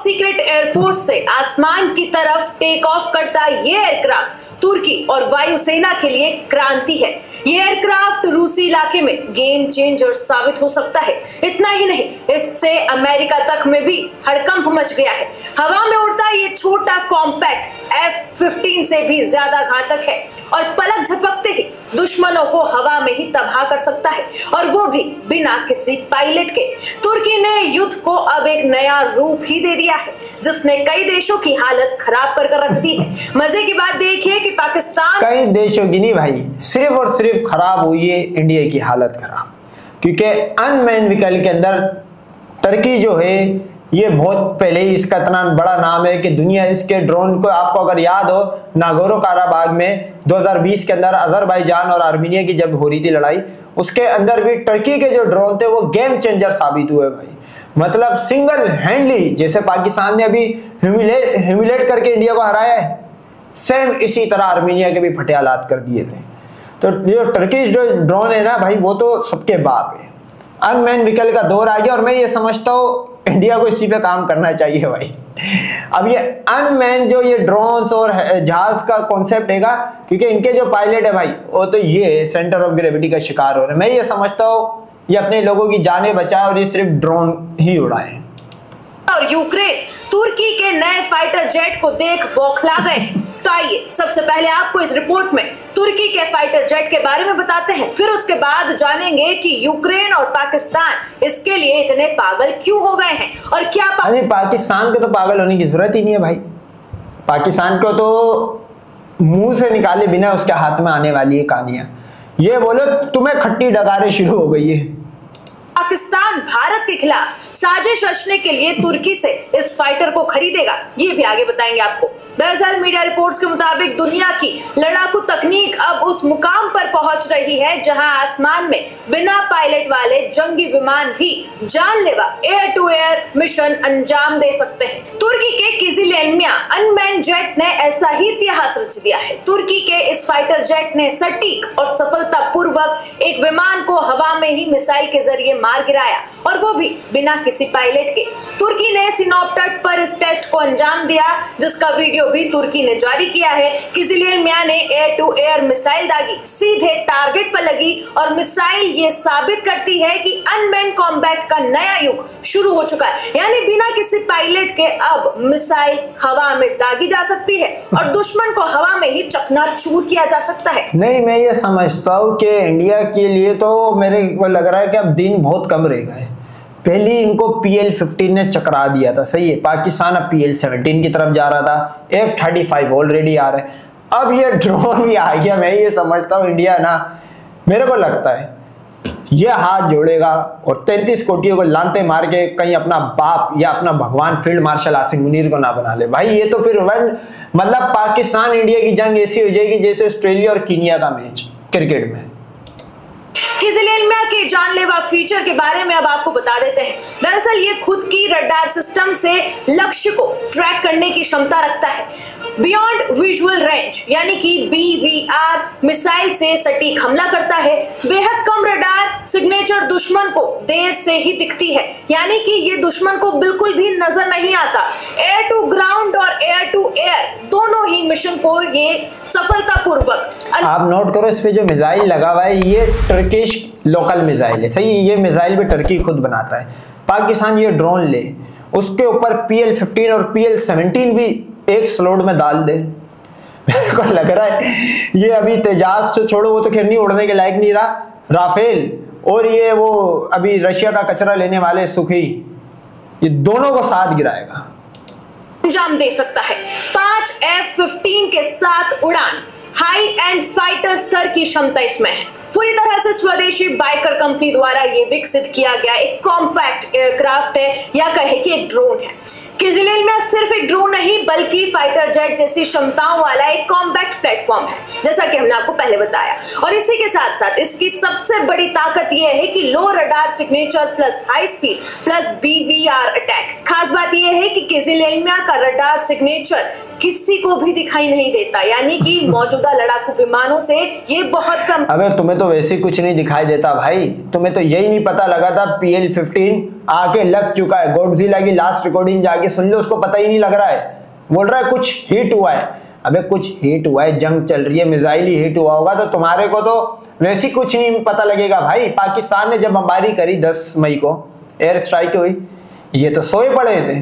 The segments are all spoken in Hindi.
सीक्रेट एयरफोर्स से आसमान की तरफ टेक ऑफ करता ये एयरक्राफ्ट तुर्की और वायुसेना के लिए क्रांति है। ये एयरक्राफ्ट रूसी इलाके में गेम चेंजर साबित हो सकता है। इतना ही नहीं, इससे अमेरिका तक में भी हड़कंप मच गया है। हवा में उड़ता ये छोटा कॉम्पैक्ट F-15 से भी ज्यादा घातक है और पलक झपकते ही दुश्मनों को हवा में ही तबाह कर सकता है, और वो भी बिना किसी पायलट के। तुर्की ने युद्ध को अब एक नया रूप ही दे दिया है, जिसने कई देशों की हालत खराब कर रख दी है। मजे की बात देखिए कि पाकिस्तान, कई देशों की नहीं भाई, सिर्फ और सिर्फ खराब हुई है इंडिया की हालत खराब, क्योंकि अनमैन्ड व्हीकल के अंदर टर्की जो है ये बहुत पहले ही इसका इतना बड़ा नाम है कि दुनिया इसके ड्रोन को, आपको अगर याद हो नागोरो काराबाग में 2020 के अंदर अजरबैजान और आर्मीनिया की जब हो रही थी लड़ाई, उसके अंदर भी टर्की के जो ड्रोन थे वो गेम चेंजर साबित हुए भाई। मतलब सिंगल हैंडली, जैसे पाकिस्तान ने अभी ह्यूमिलेट करके इंडिया को हराया है, सेम इसी तरह आर्मीनिया के भी फटे हालात कर दिए थे। तो जो टर्किश जो ड्रोन है ना भाई, वो तो सबके बाप है। अनमैन व्हीकल का दौर आ गया और मैं ये समझता हूँ इंडिया को इसी पे काम करना चाहिए भाई। अब ये अनमैन जो ये ड्रोन्स और जहाज का कॉन्सेप्ट है, क्योंकि इनके जो पायलट है भाई वो तो ये सेंटर ऑफ ग्रेविटी का शिकार हो रहे हैं। मैं ये समझता हूँ ये अपने लोगों की जानें बचाए और ये सिर्फ ड्रोन ही उड़ाए। और यूक्रेन तुर्की के नए फाइटर जेट को देख बौखला गए। तो आइए सबसे पहले आपको इस रिपोर्ट में तुर्की के फाइटर जेट के बारे में बताते हैं, फिर उसके बाद जानेंगे कि यूक्रेन और पाकिस्तान इसके लिए इतने पागल क्यों हो गए हैं और क्या पाकिस्तान को तो पागल होने की जरूरत ही नहीं है भाई। पाकिस्तान को तो मुंह से निकाले बिना उसके हाथ में आने वाली है कहानियां। ये बोलो तुम्हें खट्टी डगारे शुरू हो गई है। पाकिस्तान भारत के खिलाफ साजिश रचने के लिए तुर्की से इस फाइटर को खरीदेगा, ये भी आगे बताएंगे आपको। दरअसल मीडिया रिपोर्ट्स के मुताबिक दुनिया की लड़ाकू तकनीक अब उस मुकाम पर पहुंच रही है जहां आसमान में बिना पायलट वाले जंगी विमान भी जानलेवा एयर टू एयर मिशन अंजाम दे सकते हैं। तुर्की के किजिलियनमिया अनमैन्ड जेट ने ऐसा ही इतिहास रच दिया है। तुर्की के इस फाइटर जेट ने सटीक और सफलतापूर्वक एक विमान को हवा में ही मिसाइल के जरिए मार गिराया, और वो भी बिना किसी पायलट के। तुर्की ने सिनोप तट पर इस टेस्ट को अंजाम दिया, जिसका वीडियो भी तुर्की ने जारी किया है। किजिलियनमिया ने एयर टू एयर मिसाइल दागी, सीधे टारगेट पर लगी, और मिसाइल ये साबित करती है कि अनमैन्ड कॉम्बैट का नया युग शुरू हो चुका है। यानी बिना किसी पायलट के अब मिसाइल हवा में दागी जा सकती है और दुश्मन को हवा में ही चकनाचूर किया जा सकता है। नहीं, मैं ये समझता हूँ कि इंडिया के लिए तो मेरे को लग रहा है कि अब दिन बहुत कम रह गए। पहले इनको PL-15 ने चकरा दिया था, सही है। पाकिस्तान अब PL-17 की तरफ जा रहा था, F-35 ऑलरेडी आ रहा है, अब ये ड्रोन भी आ गया। मैं ये समझता हूँ इंडिया ना, मेरे को लगता है ये हाथ जोड़ेगा और 33 कोटियों को लांते मार के कहीं अपना बाप या अपना भगवान फील्ड मार्शल आसिम मुनीर को ना बना ले भाई। ये तो फिर मतलब पाकिस्तान इंडिया की जंग ऐसी हो जाएगी जैसे ऑस्ट्रेलिया और कीनिया का मैच क्रिकेट में। किजिलियनमिया के जानलेवा फीचर के बारे में अब आपको बता देते हैं। दरअसल ये खुद की रडार सिस्टम से लक्ष्य को ट्रैक करने की क्षमता रखता है। बियॉन्ड विजुअल रेंज यानी कि BVR मिसाइल से सटीक हमला करता है। बेहद कम रडार सिग्नेचर दुश्मन को देर से ही दिखती है, यानी कि ये दुश्मन को बिल्कुल भी नजर नहीं आता। एयर टू ग्राउंड और एयर टू एयर दोनों ही मिशन को ये सफलतापूर्वक। आप नोट करो, इस पे जो मिसाइल लगा हुआ है ये टर्किश लोकल मिसाइल है, सही। ये मिसाइल भी टर्की खुद बनाता है। पाकिस्तान ये ड्रोन ले, उसके ऊपर PL-15 और PL-17 भी एक स्लॉट में डाल दे। मेरे को लग रहा है ये अभी तेजाज तो छोड़ो, वो तो खैर नहीं उड़ने के लायक नहीं रहा, राफेल और ये वो अभी रशिया का कचरा लेने वाले सुखी, ये दोनों को साथ गिराएगा, अंजाम दे सकता है। 5 F-15 के साथ उड़ान, हाई एंड फाइटर स्तर की क्षमता इसमें है। पूरी तरह से स्वदेशी बाइकर कंपनी द्वारा ये विकसित किया गया एक कॉम्पैक्ट एयरक्राफ्ट है, या कहे कि एक ड्रोन है। किजिलियनमिया सिर्फ एक ड्रोन नहीं बल्कि फाइटर जेट जैसी क्षमताओं वाला एक कॉम्पैक्ट प्लेटफॉर्म है, जैसा कि हमने आपको पहले बताया। और इसी के साथ साथ इसकी सबसे बड़ी ताकत यह है कि low radar signature plus high speed plus BVR attack. खास बात यह है कि किजिलियनमिया का रडार सिग्नेचर किसी को भी दिखाई नहीं देता, यानी कि मौजूदा लड़ाकू विमानों से ये बहुत कम। अबे तुम्हें तो वैसे कुछ नहीं दिखाई देता भाई, तुम्हें तो यही नहीं पता लगा था PL-15 आके लग चुका है। गॉडजिला की लास्ट रिकॉर्डिंग जाके सुन लो, उसको पता ही नहीं लग रहा है, बोल रहा है कुछ हिट हुआ है। अबे कुछ हिट हुआ है, जंग चल रही है, मिसाइल ही हिट हुआ होगा तो तुम्हारे को तो वैसे कुछ नहीं पता लगेगा भाई। पाकिस्तान ने जब बमबारी करी 10 मई को एयर स्ट्राइक हुई, ये तो सोए पड़े थे,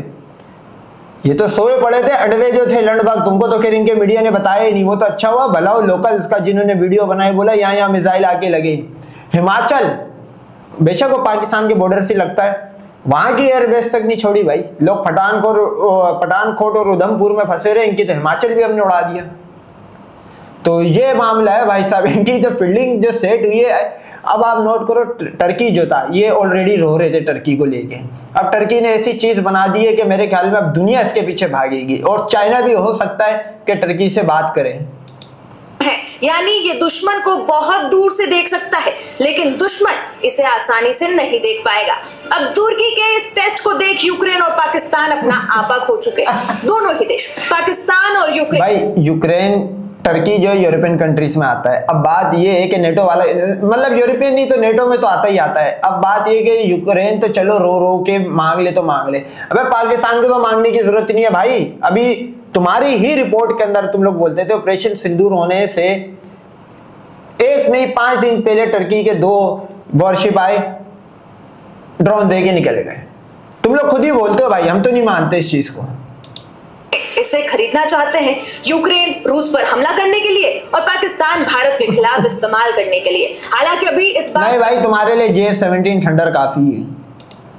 ये तो सोए पड़े थे अडवे जो थे लंडबाग। तुमको तो खैर इनके मीडिया ने बताया ही नहीं, वो तो अच्छा हुआ भला हो लोकल्स का जिन्होंने वीडियो बनाए, बोला यहाँ मिसाइल आके लगे। हिमाचल बेशक वो पाकिस्तान के बॉर्डर से लगता है, वहां की एयरबेस तक नहीं छोड़ी भाई। लोग पठानकोट और उधमपुर में फंसे रहे, इनकी तो हिमाचल भी हमने उड़ा दिया। तो ये मामला है भाई साहब, इनकी जो फील्डिंग जो सेट हुई है। अब आप नोट करो, टर्की जो था ये ऑलरेडी रो रहे थे टर्की को लेके। अब टर्की ने ऐसी चीज बना दी है कि मेरे ख्याल में अब दुनिया इसके पीछे भागेगी, और चाइना भी हो सकता है कि टर्की से बात करे। यानी ये दुश्मन को बहुत दूर से देख सकता है, लेकिन दुश्मन इसे आसानी से नहीं देख पाएगा। अब तुर्की के इस टेस्ट को देख यूक्रेन और पाकिस्तान अपना आपा खो चुके हैं। दोनों ही देश, पाकिस्तान और यूक्रेन। भाई यूक्रेन टर्की जो यूरोपियन कंट्रीज में आता है। अब बात ये है कि नेटो वाला, मतलब यूरोपियन नहीं तो नेटो में तो आता ही आता है। अब बात ये कि यूक्रेन तो चलो रो रो के मांग ले तो मांग ले, अबे पाकिस्तान को तो मांगने की जरूरत नहीं है भाई। अभी तुम्हारी ही रिपोर्ट के अंदर तुम लोग बोलते थे ऑपरेशन सिंदूर होने से 1 नहीं 5 दिन पहले टर्की के 2 वॉरशिप आए, ड्रोन दे के निकल गए। तुम लोग खुद ही बोलते हो भाई, हम तो नहीं मानते इस चीज को। इसे खरीदना चाहते हैं यूक्रेन रूस पर हमला करने के लिए और पाकिस्तान भारत के खिलाफ इस्तेमाल करने के लिए। हालांकि अभी इस बात नहीं भाई, तुम्हारे लिए J-17 थंडर काफी है।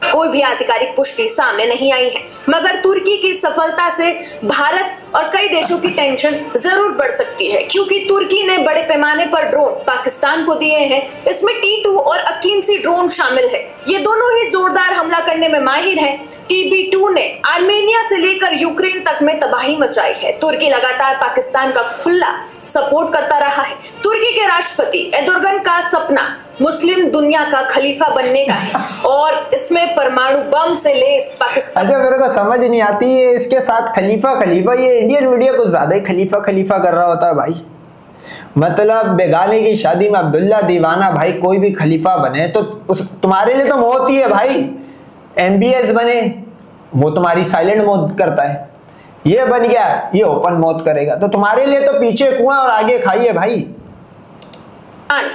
कोई भी आधिकारिक पुष्टि सामने नहीं आई है, मगर तुर्की की सफलता से भारत और कई देशों की टेंशन जरूर बढ़ सकती है, क्योंकि तुर्की ने बड़े पैमाने पर ड्रोन पाकिस्तान को दिए हैं। इसमें T2 और अकींसी ड्रोन शामिल है। ये दोनों ही जोरदार हमला करने में माहिर हैं। TB2 ने आर्मेनिया से लेकर यूक्रेन तक में तबाही मचाई है। तुर्की लगातार पाकिस्तान का खुला सपोर्ट करता रहा है। तुर्की के राष्ट्रपति एर्दोगन का सपना मुस्लिम दुनिया का खलीफा बनने का है, और इसमें परमाणु बम से लेस पाकिस्तान। अच्छा, मेरे को समझ नहीं आती है इसके साथ खलीफा खलीफा, ये इंडियन मीडिया कुछ ज्यादा ही खलीफा खलीफा कर रहा होता है भाई। मतलब बेगानी की शादी में अब्दुल्ला दीवाना, भाई कोई भी खलीफा बने तो तुम्हारे लिए तो मौत ही है भाई। MBS बने वो तुम्हारी साइलेंट मौत करता है, ये बन गया ये ओपन मौत करेगा, तो तुम्हारे लिए तो पीछे कुआं और आगे खाई है भाई।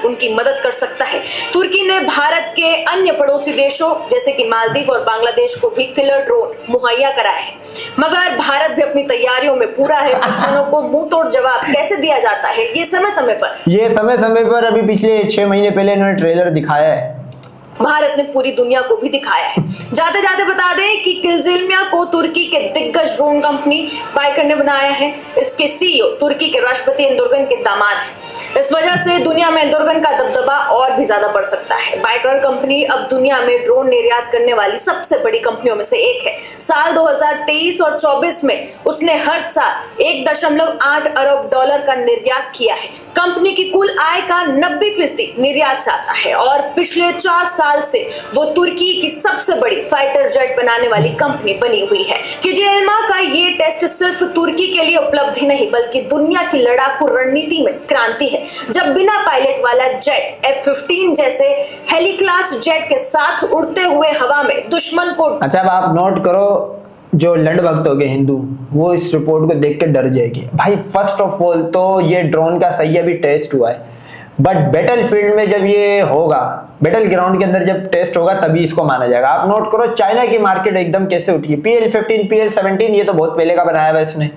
उनकी मदद कर सकता है। तुर्की ने भारत के अन्य पड़ोसी देशों जैसे कि मालदीव और बांग्लादेश को भी किलर ड्रोन मुहैया कराए हैं, मगर भारत भी अपनी तैयारियों में पूरा है। दुश्मनों को मुंह तोड़ जवाब कैसे दिया जाता है ये समय समय पर अभी पिछले 6 महीने पहले इन्होंने ट्रेलर दिखाया है। भारत ने पूरी दुनिया को भी दिखाया है। जाते जाते बता दें कि किलजिल्मिया को तुर्की के दिग्गज ड्रोन कंपनी बाइकर ने बनाया है। इसके CEO तुर्की के राष्ट्रपति एर्दोगन के दामाद हैं। इस वजह से दुनिया में एर्दोगन का दबदबा और भी ज्यादा बढ़ सकता है। बाइकर कंपनी अब दुनिया में ड्रोन निर्यात करने वाली सबसे बड़ी कंपनियों में से एक है। साल 2023 और 24 में उसने हर साल $1.8 अरब का निर्यात किया है। कंपनी की कुल आय का 90% निर्यात से आता है, और पिछले 4 साल से वो तुर्की की सबसे बड़ी फाइटर जेट बनाने वाली कंपनी बनी हुई है। किलजिल्मिया का ये टेस्ट सिर्फ तुर्की के लिए उपलब्धि नहीं, बल्कि दुनिया की लड़ाकू रणनीति में क्रांति है। जब बिना पायलट वाला जेट F-15 जैसे हेली क्लास जेट के साथ उड़ते हुए हवा में दुश्मन को। अच्छा, अब आप नोट करो, जो लंड भक्त हो गए हिंदू, वो इस रिपोर्ट को देख के डर जाएगी भाई। फर्स्ट ऑफ ऑल तो ये ड्रोन का सही अभी टेस्ट हुआ है, बट बैटल फील्ड में जब ये होगा, बैटल ग्राउंड के अंदर जब टेस्ट होगा तभी इसको माना जाएगा। आप नोट करो चाइना की मार्केट एकदम कैसे उठी है। PL-15 PL-17 ये तो बहुत पहले का बनाया हुआ इसने।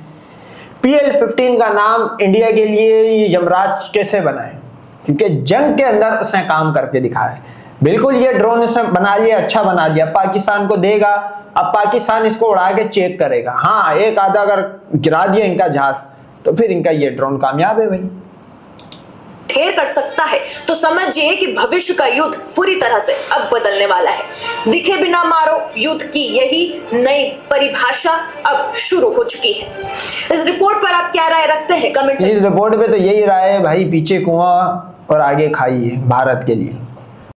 PL-15 का नाम इंडिया के लिए यमराज कैसे बना है, क्योंकि जंग के अंदर उसने काम करके दिखाया है। बिल्कुल ये ड्रोन इसने बना लिया, अच्छा बना दिया, पाकिस्तान को देगा। अब पाकिस्तान इसको उड़ा के चेक करेगा। हाँ, एक आधा अगर गिरा दिया इनका जहाज तो फिर इनका ये ड्रोन कामयाब है भाई। ढेर कर सकता है तो समझिए कि भविष्य का युद्ध पूरी तरह से अब बदलने वाला है। दिखे बिना मारो युद्ध की यही नई परिभाषा अब शुरू हो चुकी है। इस रिपोर्ट पर आप क्या राय रखते हैं कमेंट। इस रिपोर्ट पे तो यही राय है भाई, पीछे कुआं और आगे खाई है भारत के लिए।